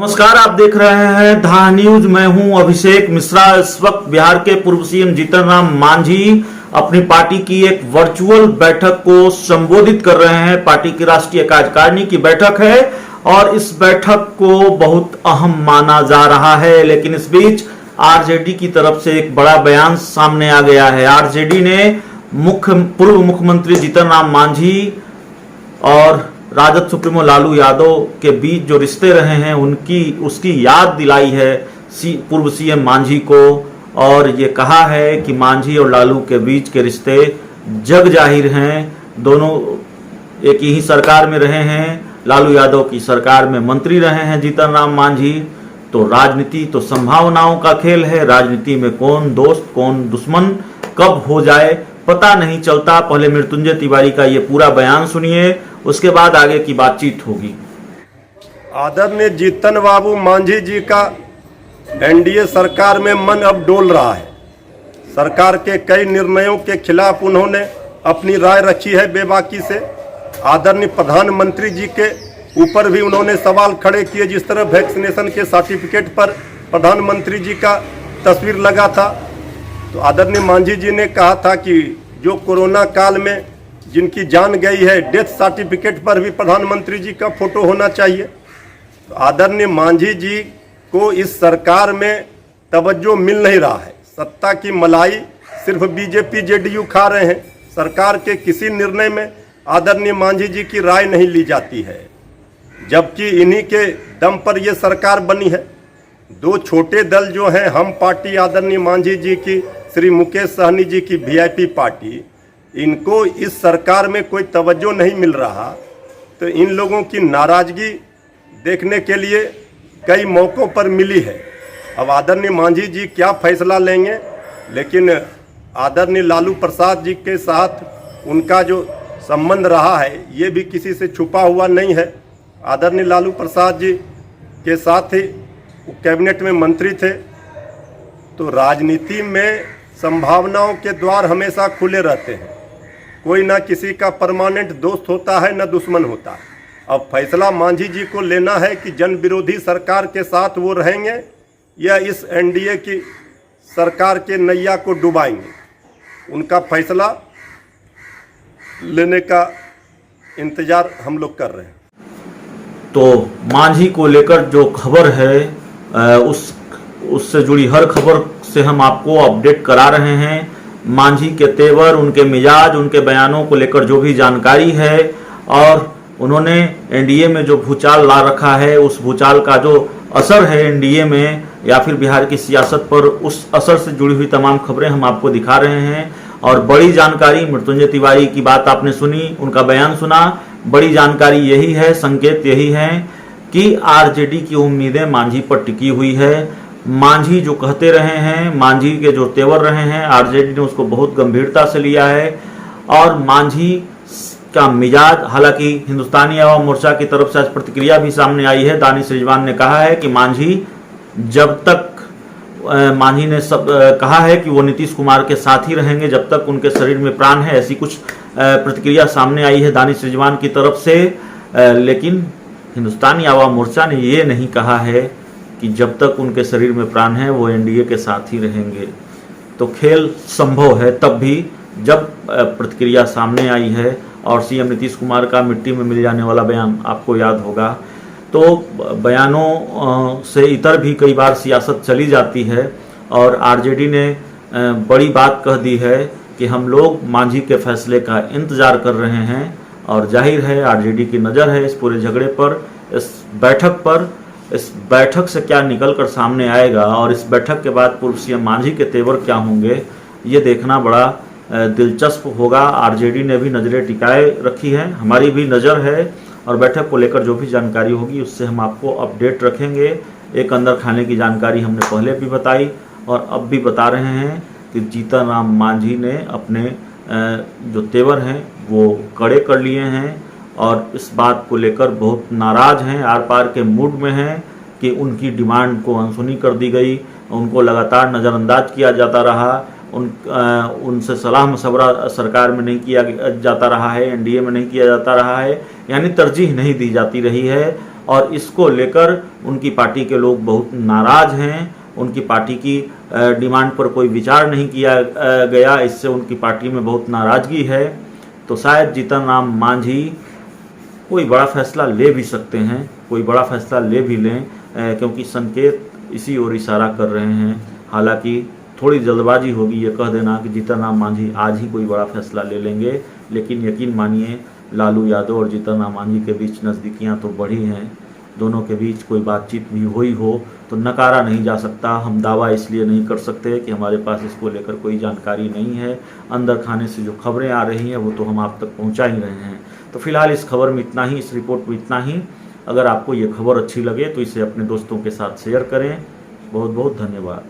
नमस्कार, आप देख रहे हैं धा न्यूज। मैं हूं अभिषेक मिश्रा। इस वक्त बिहार के पूर्व सीएम जीतन राम मांझी अपनी पार्टी की एक वर्चुअल बैठक को संबोधित कर रहे हैं। पार्टी की राष्ट्रीय कार्यकारिणी की बैठक है और इस बैठक को बहुत अहम माना जा रहा है, लेकिन इस बीच आरजेडी की तरफ से एक बड़ा बयान सामने आ गया है। आरजेडी ने पूर्व मुख्यमंत्री जीतन राम मांझी और राजद सुप्रीमो लालू यादव के बीच जो रिश्ते रहे हैं उसकी याद दिलाई है पूर्व सीएम मांझी को, और ये कहा है कि मांझी और लालू के बीच के रिश्ते जग जाहिर हैं। दोनों एक ही सरकार में रहे हैं, लालू यादव की सरकार में मंत्री रहे हैं जीतन राम मांझी। तो राजनीति तो संभावनाओं का खेल है। राजनीति में कौन दोस्त कौन दुश्मन कब हो जाए पता नहीं चलता। पहले मृत्युंजय तिवारी का ये पूरा बयान सुनिए, उसके बाद आगे की बातचीत होगी। आदरणीय जीतन बाबू मांझी जी का एनडीए सरकार में मन अब डोल रहा है। सरकार के कई निर्णयों के खिलाफ उन्होंने अपनी राय रखी है बेबाकी से। आदरणीय प्रधानमंत्री जी के ऊपर भी उन्होंने सवाल खड़े किए। जिस तरह वैक्सीनेशन के सर्टिफिकेट पर प्रधानमंत्री जी का तस्वीर लगा था, तो आदरणीय मांझी जी ने कहा था कि जो कोरोना काल में जिनकी जान गई है, डेथ सर्टिफिकेट पर भी प्रधानमंत्री जी का फोटो होना चाहिए। तो आदरणीय मांझी जी को इस सरकार में तवज्जो मिल नहीं रहा है। सत्ता की मलाई सिर्फ बीजेपी जेडीयू खा रहे हैं। सरकार के किसी निर्णय में आदरणीय मांझी जी की राय नहीं ली जाती है, जबकि इन्हीं के दम पर यह सरकार बनी है। दो छोटे दल जो हैं, हम पार्टी आदरणीय मांझी जी की, श्री मुकेश सहनी जी की वीआईपी पार्टी, इनको इस सरकार में कोई तवज्जो नहीं मिल रहा। तो इन लोगों की नाराजगी देखने के लिए कई मौक़ों पर मिली है। अब आदरणीय मांझी जी क्या फैसला लेंगे, लेकिन आदरणीय लालू प्रसाद जी के साथ उनका जो संबंध रहा है ये भी किसी से छुपा हुआ नहीं है। आदरणीय लालू प्रसाद जी के साथ ही कैबिनेट में मंत्री थे। तो राजनीति में संभावनाओं के द्वार हमेशा खुले रहते हैं। कोई ना किसी का परमानेंट दोस्त होता है न दुश्मन होता है। अब फैसला मांझी जी को लेना है कि जन विरोधी सरकार के साथ वो रहेंगे या इस एनडीए की सरकार के नैया को डुबाएंगे। उनका फैसला लेने का इंतजार हम लोग कर रहे हैं। तो मांझी को लेकर जो खबर है उससे जुड़ी हर खबर से हम आपको अपडेट करा रहे हैं। मांझी के तेवर, उनके मिजाज, उनके बयानों को लेकर जो भी जानकारी है, और उन्होंने एनडीए में जो भूचाल ला रखा है, उस भूचाल का जो असर है एनडीए में या फिर बिहार की सियासत पर, उस असर से जुड़ी हुई तमाम खबरें हम आपको दिखा रहे हैं। और बड़ी जानकारी, मृत्युंजय तिवारी की बात आपने सुनी, उनका बयान सुना। बड़ी जानकारी यही है, संकेत यही है कि आरजेडी की उम्मीदें मांझी पर टिकी हुई है। मांझी जो कहते रहे हैं, मांझी के जो तेवर रहे हैं, आरजेडी ने उसको बहुत गंभीरता से लिया है। और मांझी का मिजाज, हालांकि हिंदुस्तानी आवाम मोर्चा की तरफ से आज प्रतिक्रिया भी सामने आई है। दानिश रिजवान ने कहा है कि मांझी जब तक मांझी ने कहा है कि वो नीतीश कुमार के साथ ही रहेंगे जब तक उनके शरीर में प्राण है। ऐसी कुछ प्रतिक्रिया सामने आई है दानिश रिजवान की तरफ से। लेकिन हिंदुस्तानी आवाम मोर्चा ने ये नहीं कहा है कि जब तक उनके शरीर में प्राण है वो एनडीए के साथ ही रहेंगे। तो खेल संभव है तब भी जब प्रतिक्रिया सामने आई है। और सीएम नीतीश कुमार का मिट्टी में मिल जाने वाला बयान आपको याद होगा। तो बयानों से इतर भी कई बार सियासत चली जाती है, और आरजेडी ने बड़ी बात कह दी है कि हम लोग मांझी के फैसले का इंतजार कर रहे हैं। और जाहिर है आरजेडी की नज़र है इस पूरे झगड़े पर, इस बैठक पर। इस बैठक से क्या निकल कर सामने आएगा और इस बैठक के बाद पूर्व सीएम मांझी के तेवर क्या होंगे, ये देखना बड़ा दिलचस्प होगा। आरजेडी ने भी नज़रें टिकाए रखी हैं, हमारी भी नज़र है, और बैठक को लेकर जो भी जानकारी होगी उससे हम आपको अपडेट रखेंगे। एक अंदर खाने की जानकारी हमने पहले भी बताई और अब भी बता रहे हैं कि जीतन राम मांझी ने अपने जो तेवर हैं वो कड़े कर लिए हैं और इस बात को लेकर बहुत नाराज़ हैं, आर पार के मूड में हैं कि उनकी डिमांड को अनसुनी कर दी गई, उनको लगातार नज़रअंदाज किया जाता रहा, उनसे सलाह मशवरा सरकार में नहीं किया जाता रहा है, एनडीए में नहीं किया जाता रहा है, यानी तरजीह नहीं दी जाती रही है। और इसको लेकर उनकी पार्टी के लोग बहुत नाराज हैं। उनकी पार्टी की डिमांड पर कोई विचार नहीं किया गया, इससे उनकी पार्टी में बहुत नाराजगी है। तो शायद जीतन राम मांझी कोई बड़ा फैसला ले भी सकते हैं, कोई बड़ा फैसला ले भी लें, क्योंकि संकेत इसी ओर इशारा कर रहे हैं। हालांकि थोड़ी जल्दबाजी होगी ये कह देना कि जीतन राम मांझी आज ही कोई बड़ा फैसला ले लेंगे, लेकिन यकीन मानिए लालू यादव और जीतन राम मांझी के बीच नज़दीकियां तो बढ़ी हैं। दोनों के बीच कोई बातचीत भी हुई हो तो नकारा नहीं जा सकता। हम दावा इसलिए नहीं कर सकते कि हमारे पास इसको लेकर कोई जानकारी नहीं है। अंदर खाने से जो खबरें आ रही हैं वो तो हम आप तक पहुंचा ही रहे हैं। तो फिलहाल इस खबर में इतना ही, इस रिपोर्ट में इतना ही। अगर आपको ये खबर अच्छी लगे तो इसे अपने दोस्तों के साथ शेयर करें। बहुत बहुत धन्यवाद।